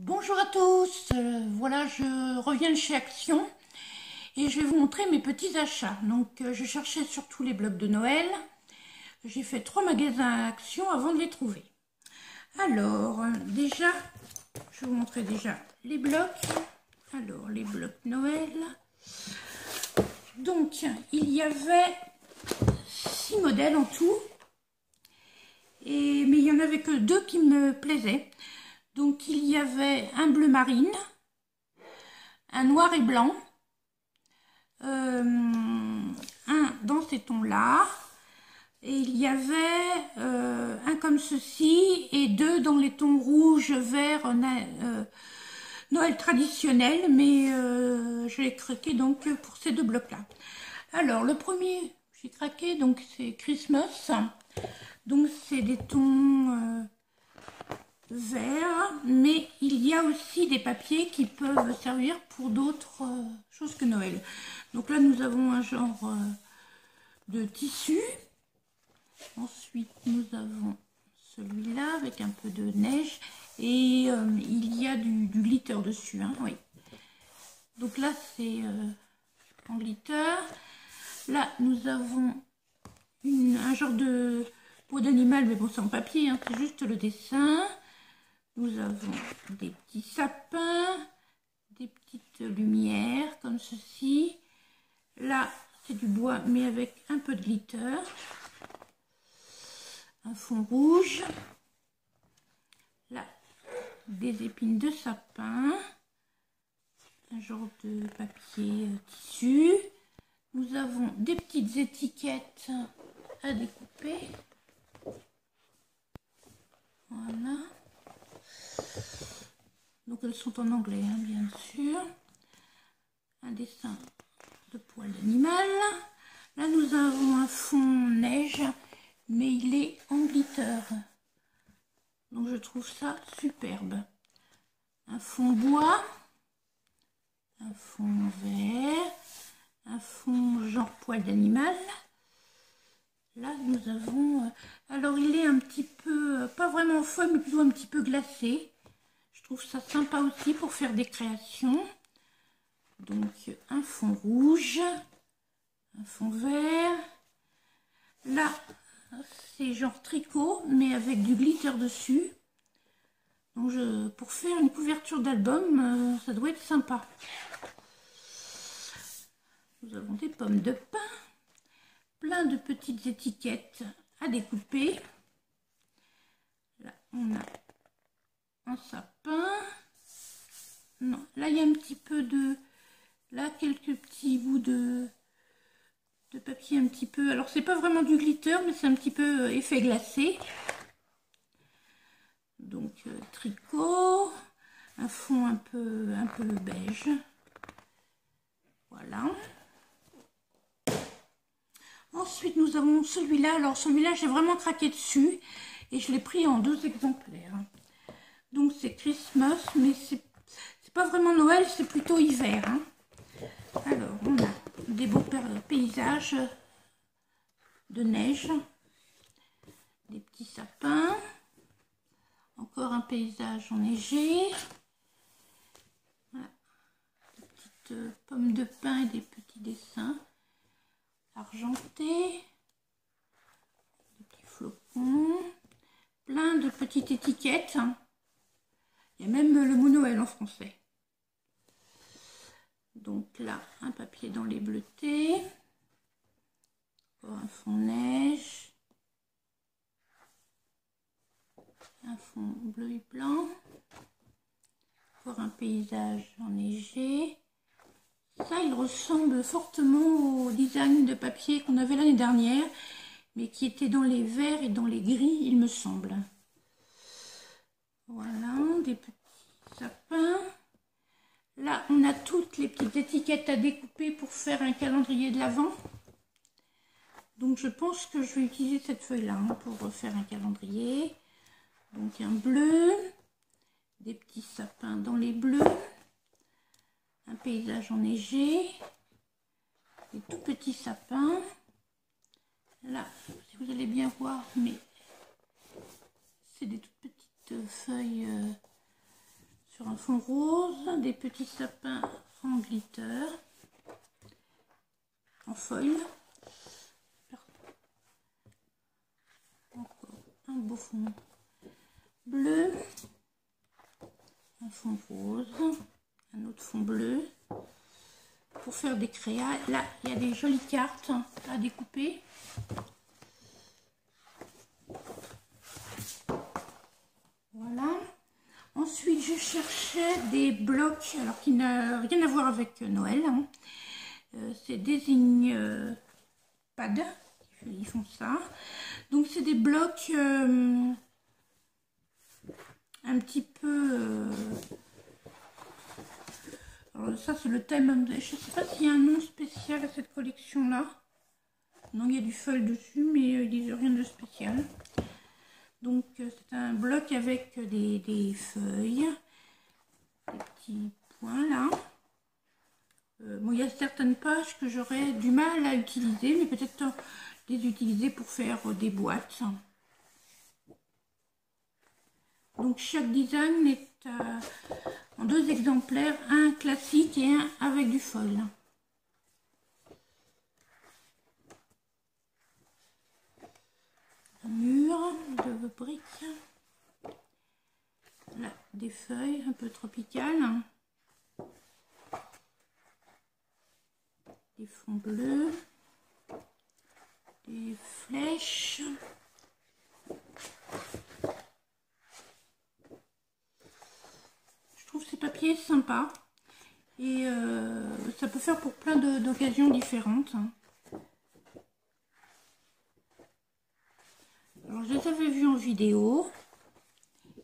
Bonjour à tous, voilà je reviens de chez Action et je vais vous montrer mes petits achats. Donc je cherchais surtout les blocs de Noël, j'ai fait 3 magasins à Action avant de les trouver. Alors déjà, je vais vous montrer déjà les blocs. Alors les blocs Noël, donc il y avait 6 modèles en tout, mais il n'y en avait que 2 qui me plaisaient. Donc il y avait un bleu marine, un noir et blanc, un dans ces tons-là, et il y avait un comme ceci et 2 dans les tons rouge, vert, Noël traditionnel, mais je l'ai craqué donc pour ces 2 blocs-là. Alors le premier, j'ai craqué, donc c'est Christmas, donc c'est des tons vert, mais il y a aussi des papiers qui peuvent servir pour d'autres choses que Noël. Donc là nous avons un genre de tissu. Ensuite nous avons celui-là avec un peu de neige et il y a du glitter dessus, hein, oui. Donc là c'est en glitter. Là nous avons un genre de peau d'animal, mais bon c'est en papier, hein, c'est juste le dessin. Nous avons des petits sapins, des petites lumières comme ceci. Là, c'est du bois, mais avec un peu de glitter. Un fond rouge. Là, des épines de sapin. Un genre de papier tissu. Nous avons des petites étiquettes à découper. Voilà. Donc elles sont en anglais, hein, bien sûr. Un dessin de poil d'animal. Là nous avons un fond neige, mais il est en glitter. Donc je trouve ça superbe. Un fond bois, un fond vert, un fond genre poil d'animal. Là nous avons... alors il est un petit peu, pas vraiment feuille, mais plutôt un petit peu glacé. Je trouve ça sympa aussi pour faire des créations. Donc un fond rouge, un fond vert. Là c'est genre tricot mais avec du glitter dessus. Donc pour faire une couverture d'album, ça doit être sympa. Nous avons des pommes de pin, plein de petites étiquettes à découper. Là on a un sapin. Non, là il y a un petit peu de... Là, quelques petits bouts de papier un petit peu... Alors, c'est pas vraiment du glitter, mais c'est un petit peu effet glacé. Donc, tricot. Un fond un peu beige. Voilà. Ensuite, nous avons celui-là. Alors, celui-là, j'ai vraiment craqué dessus. Et je l'ai pris en 2 exemplaires. Donc, c'est Christmas, mais c'est pas vraiment Noël, c'est plutôt hiver, hein. Alors, on a des beaux paysages de neige, des petits sapins, encore un paysage enneigé, voilà, des petites pommes de pin et des petits dessins argentés, des petits flocons, plein de petites étiquettes. Il y a même le mot Noël en français. Donc là, un papier dans les bleutés, un fond neige, un fond bleu et blanc, encore un paysage enneigé. Ça, il ressemble fortement au design de papier qu'on avait l'année dernière, mais qui était dans les verts et dans les gris, il me semble. Voilà, des petits sapins. Là, on a toutes les petites étiquettes à découper pour faire un calendrier de l'Avent. Donc, je pense que je vais utiliser cette feuille-là pour faire un calendrier. Donc, un bleu, des petits sapins dans les bleus, un paysage enneigé, des tout petits sapins. Là, si vous allez bien voir, mais c'est des toutes petites feuilles sur un fond rose, des petits sapins en glitter, en foil. Encore un beau fond bleu, un fond rose, un autre fond bleu. Pour faire des créas, là il y a des jolies cartes à découper. Voilà. Ensuite, je cherchais des blocs, alors qui n'a rien à voir avec Noël. Hein. C'est Design Pad, ils font ça. Donc, c'est des blocs un petit peu... alors, ça, c'est le thème. Je ne sais pas s'il y a un nom spécial à cette collection-là. Non, il y a du feuille dessus, mais ils disent rien de spécial. Donc c'est un bloc avec des feuilles, des petits points là. Bon, il y a certaines pages que j'aurais du mal à utiliser, mais peut-être les utiliser pour faire des boîtes. Donc chaque design est en 2 exemplaires, un classique et un avec du foil. Un mur de briques. Là, des feuilles un peu tropicales. Des fonds bleus. Des flèches. Je trouve ces papiers sympas. Et ça peut faire pour plein d'occasions différentes. Alors, je les avais vus en vidéo.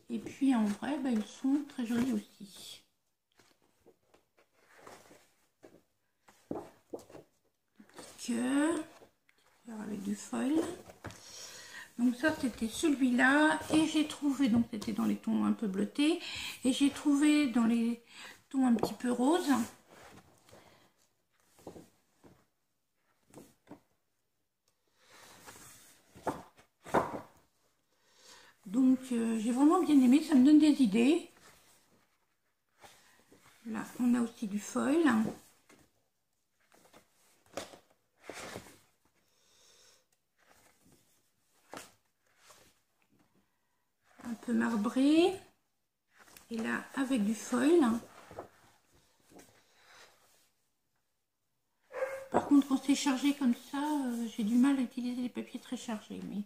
Et puis, en vrai, bah, ils sont très jolis aussi. Cœur avec du foil. Donc ça, c'était celui-là. Et j'ai trouvé, donc c'était dans les tons un peu bleutés. Et j'ai trouvé dans les tons un petit peu roses. Donc j'ai vraiment bien aimé, ça me donne des idées. Là, on a aussi du foil. Un peu marbré. Et là, avec du foil. Par contre, quand c'est chargé comme ça, j'ai du mal à utiliser les papiers très chargés. Mais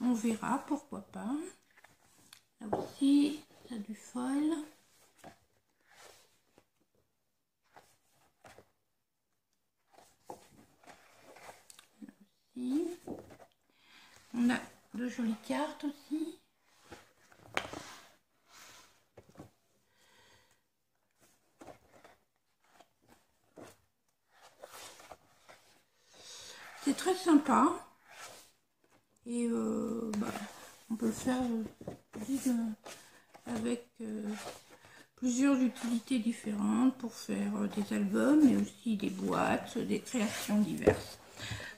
on verra, pourquoi pas. Là aussi, ça a du foil. Là aussi. On a de jolies cartes aussi. C'est très sympa. Et on peut le faire avec plusieurs utilités différentes pour faire des albums, mais aussi des boîtes, des créations diverses.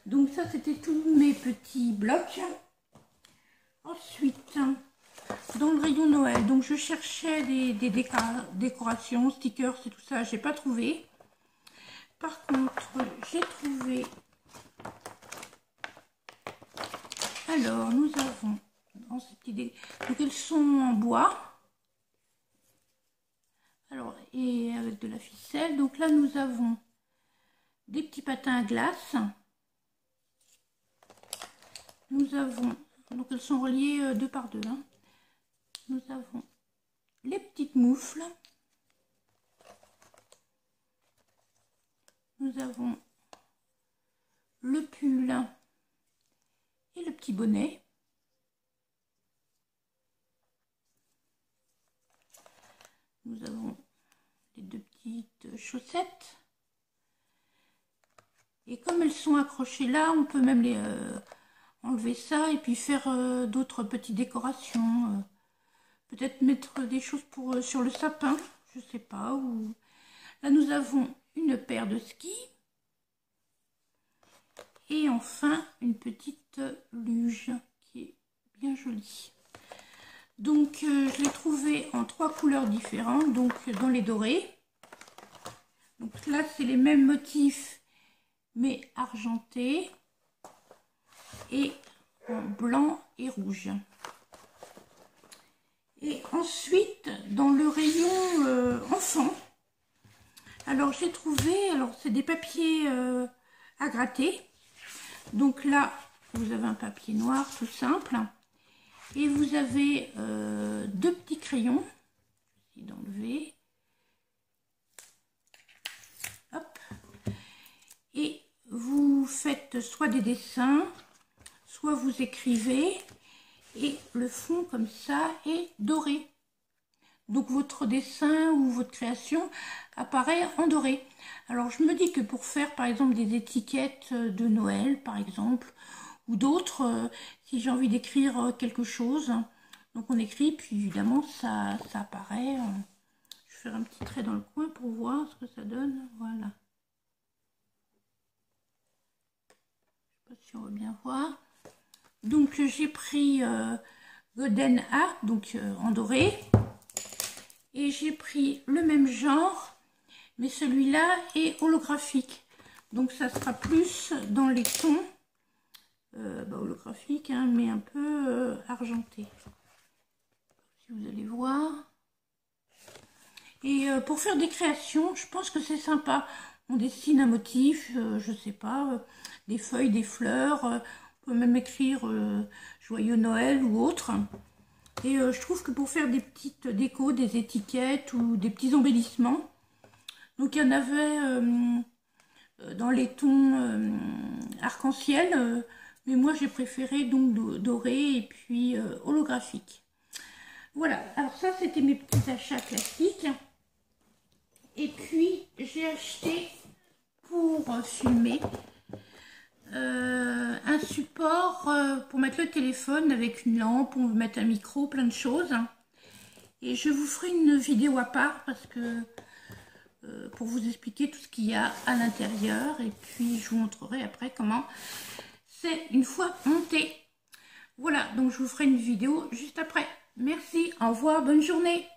Donc ça, c'était tous mes petits blocs. Ensuite, dans le rayon Noël, donc je cherchais des décorations, stickers et tout ça, j'ai pas trouvé. Par contre, j'ai trouvé... Alors, nous avons dans ces petits donc elles sont en bois. Alors, et avec de la ficelle. Donc là, nous avons des petits patins à glace. Nous avons, donc elles sont reliées 2 par 2. Hein. Nous avons les petites moufles. Nous avons le pull et le petit bonnet. Nous avons les 2 petites chaussettes. Et comme elles sont accrochées là, on peut même les enlever ça et puis faire d'autres petites décorations. Peut-être mettre des choses pour sur le sapin, je sais pas. Ou... Là, nous avons une paire de skis. Et enfin, une petite luge qui est bien jolie. Donc je l'ai trouvé en 3 couleurs différentes, donc dans les dorés. Donc là c'est les mêmes motifs mais argentés et en blanc et rouge. Et ensuite dans le rayon enfant, alors j'ai trouvé, alors c'est des papiers à gratter. Donc là vous avez un papier noir tout simple. Et vous avez 2 petits crayons. Je vais essayer d'enlever. Hop. Et vous faites soit des dessins, soit vous écrivez. Et le fond comme ça est doré. Donc votre dessin ou votre création apparaît en doré. Alors je me dis que pour faire par exemple des étiquettes de Noël par exemple, ou d'autres, si j'ai envie d'écrire quelque chose, donc on écrit, puis évidemment ça apparaît. Je vais faire un petit trait dans le coin pour voir ce que ça donne, voilà. Je ne sais pas si on va bien voir. Donc j'ai pris Golden Art, donc en doré, et j'ai pris le même genre, mais celui-là est holographique. Donc ça sera plus dans les tons holographique, hein, mais un peu argenté. Si vous allez voir. Et pour faire des créations, je pense que c'est sympa. On dessine un motif, je sais pas, des feuilles, des fleurs. On peut même écrire Joyeux Noël ou autre. Et je trouve que pour faire des petites décos, des étiquettes ou des petits embellissements. Donc il y en avait dans les tons arc-en-ciel. Mais moi, j'ai préféré donc doré et puis holographique. Voilà, alors ça, c'était mes petits achats classiques. Et puis, j'ai acheté pour filmer un support pour mettre le téléphone avec une lampe, on veut mettre un micro, plein de choses. Et je vous ferai une vidéo à part parce que pour vous expliquer tout ce qu'il y a à l'intérieur. Et puis, je vous montrerai après comment c'est une fois monté. Voilà, donc je vous ferai une vidéo juste après. Merci, au revoir, bonne journée.